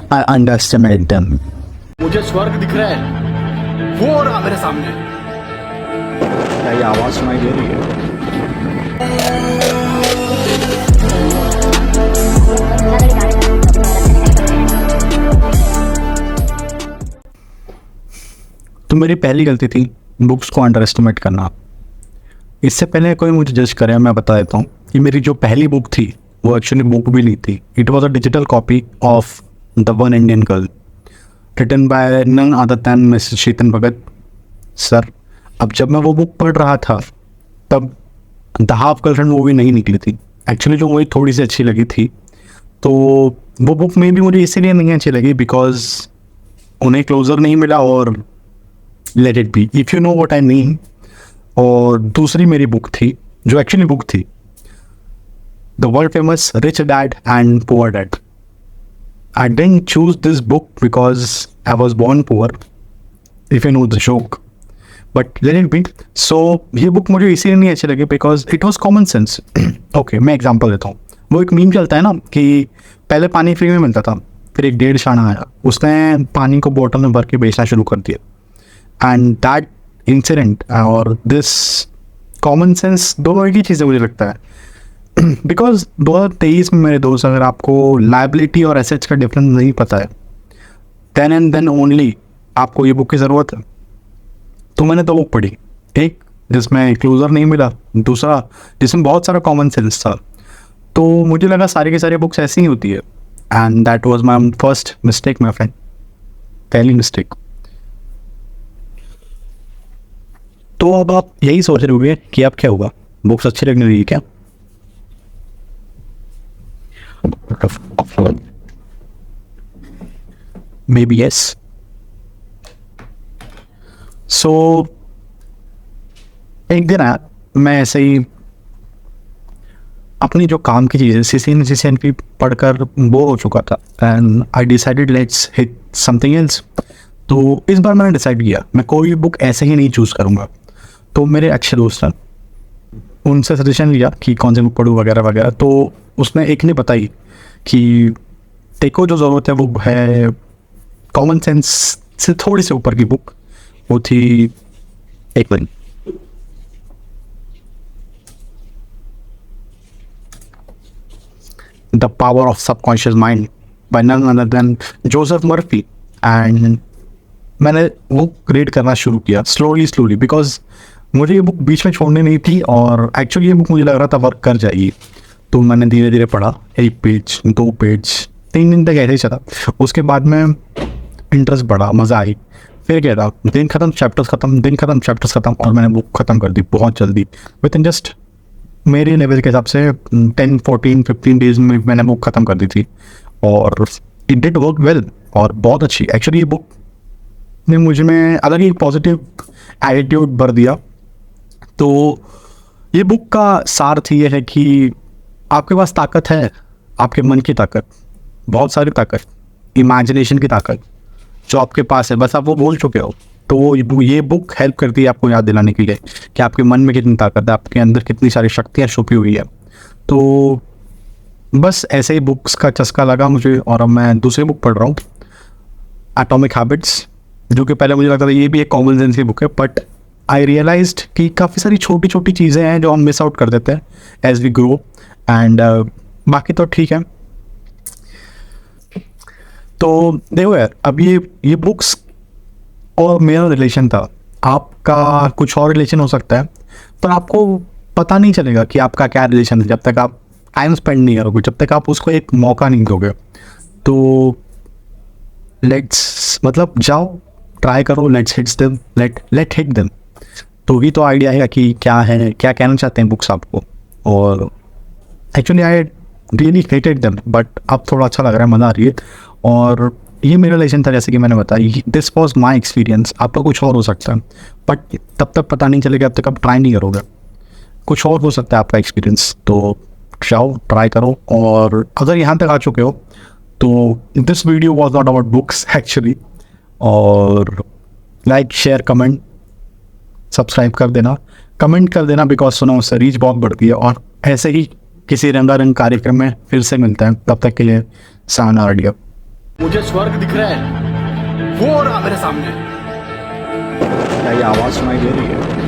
I underestimate them. मुझे स्वर्ग दिख रहा है, वो हो रहा मेरे सामने। क्या ये आवाज़ सुनाई दे रही है? तो मेरी पहली गलती थी बुक्स को अंडर एस्टिमेट करना। इससे पहले कोई मुझे जज करे मैं बता देता हूँ कि मेरी जो पहली बुक थी वो एक्चुअली बुक भी नहीं थी। It was a digital copy of the one Indian girl written by none other than Mrs Chetan Bhagat sir. अब जब मैं वो बुक पढ़ रहा था तब द हाफ गर्लफ्रेंड मूवी नहीं निकली थी एक्चुअली, जो मुझे थोड़ी सी अच्छी लगी थी। तो वो बुक में भी मुझे इसीलिए नहीं अच्छी लगी बिकॉज उन्हें क्लोजर नहीं मिला और let it be, if you know what I mean. और दूसरी मेरी बुक थी जो एक्चुअली बुक थी the world famous rich dad and poor dad. I didn't choose this book because I was born poor, if you know the joke, but let it be. So ये book मुझे इसीलिए नहीं अच्छी लगी because it was common sense. Okay, मैं example देता हूँ। वो एक मीम चलता है ना कि पहले पानी फ्री में मिलता था, फिर एक डेढ़ शाना आया, उसने पानी को बोतल में भर के बेचना शुरू कर दिया। एंड दैट इंसिडेंट और दिस कॉमन सेंस दोनों एक ही चीज़ें मुझे लगता है। बिकॉज 2023 में मेरे दोस्त, अगर आपको लाइबिलिटी और एसेट्स का डिफरेंस नहीं पता है देन एंड देन ओनली आपको ये बुक की ज़रूरत है। तो मैंने तो बुक पढ़ी, एक जिसमें क्लोजर नहीं मिला, दूसरा जिसमें बहुत सारा कॉमन सेंस था। तो मुझे लगा सारी की सारी बुक्स ऐसी ही होती है and that was my first mistake my friend, पहली मिस्टेक। तो अब आप यही सोच रहे होंगे कि अब क्या होगा, बुक्स अच्छी लगने लगी क्या? May be yes. सो एक दिन आया, मैं ऐसे ही अपनी जो काम की चीज़ें CCNP पढ़कर बोर हो चुका था and I decided let's hit something else. तो इस बार मैंने डिसाइड किया मैं कोई बुक ऐसे ही नहीं चूज़ करूँगा। तो मेरे अच्छे दोस्त हैं, उनसे सजेशन लिया कि कौन सी बुक पढ़ूँ वगैरह वगैरह। तो उसने एक ने बताई कि देखो जो ज़रूरत है वो है कॉमन सेंस से थोड़ी से ऊपर की बुक। वो थी एक minute, the power of subconscious mind by none other than Joseph Murphy. And मैंने वो रीड करना शुरू किया स्लोली बिकॉज मुझे ये बुक बीच में छोड़नी नहीं थी और एक्चुअली ये बुक मुझे लग रहा था वर्क कर जाएगी। तो मैंने धीरे धीरे पढ़ा, 1 पेज 2 पेज 3 दिन तक ऐसे ही चला। उसके बाद में इंटरेस्ट बढ़ा, मज़ा आई। फिर क्या था, दिन ख़त्म चैप्टर्स ख़त्म, दिन ख़त्म चैप्टर्स ख़त्म, और मैंने बुक ख़त्म कर दी बहुत जल्दी। विद इन जस्ट मेरे लेवल के हिसाब से 10 14 15 डेज में मैंने बुक ख़त्म कर दी थी और इट डिड वर्क वेल और बहुत अच्छी। एक्चुअली ये बुक ने मुझ में अलग ही पॉजिटिव एटीट्यूड भर दिया। तो ये बुक का सार ये है कि आपके पास ताकत है, आपके मन की ताकत, बहुत सारी ताकत, इमेजिनेशन की ताकत जो आपके पास है, बस आप वो भूल चुके हो। तो ये बुक हेल्प करती है आपको याद दिलाने के लिए कि आपके मन में कितनी ताकत है, आपके अंदर कितनी सारी शक्तियाँ छुपी हुई है। तो बस ऐसे ही बुक्स का चस्का लगा मुझे और अब मैं दूसरी बुक पढ़ रहा हूँ, एटॉमिक हैबिट्स, जो कि पहले मुझे लगता था ये भी एक कॉमन सेंस की बुक है, बट आई रियलाइज्ड कि काफ़ी सारी छोटी छोटी चीज़ें हैं जो हम मिस आउट कर देते हैं एज वी ग्रो एंड बाकी तो ठीक है। तो देखो यार, अब ये बुक्स और मेरा रिलेशन था, आपका कुछ और रिलेशन हो सकता है, पर आपको पता नहीं चलेगा कि आपका क्या रिलेशन है जब तक आप टाइम स्पेंड नहीं करोगे, जब तक आप उसको एक मौका नहीं दोगे। तो लेट्स मतलब जाओ, ट्राई करो, let's hits them, let hit them. तो ही तो आइडिया है कि क्या है, क्या कहना चाहते हैं बुक्स आपको। और actually I really hated them, but अब थोड़ा अच्छा लग रहा है, मज़ा आ रही है। और ये मेरा रिलेशन था, जैसे कि मैंने बताया, दिस वॉज माई एक्सपीरियंस। आपका कुछ और हो सकता है, बट तब तक पता नहीं चलेगा, अब तक आप ट्राई नहीं करोगे, कुछ और हो सकता है आपका एक्सपीरियंस। तो जाओ, ट्राई करो। और अगर यहाँ तक आ चुके हो तो this video was not about books actually. और लाइक, शेयर, कमेंट, सब्सक्राइब कर देना, कमेंट कर देना, बिकॉज सुना उससे रीच बहुत बढ़ती है। और ऐसे ही किसी रंगारंग कार्यक्रम में फिर से मिलते हैं, तब तक के लिए साना आडियो। मुझे स्वर्ग दिख रहा है, वो हो रहा मेरे सामने। क्या ये आवाज़ सुनाई दे रही है?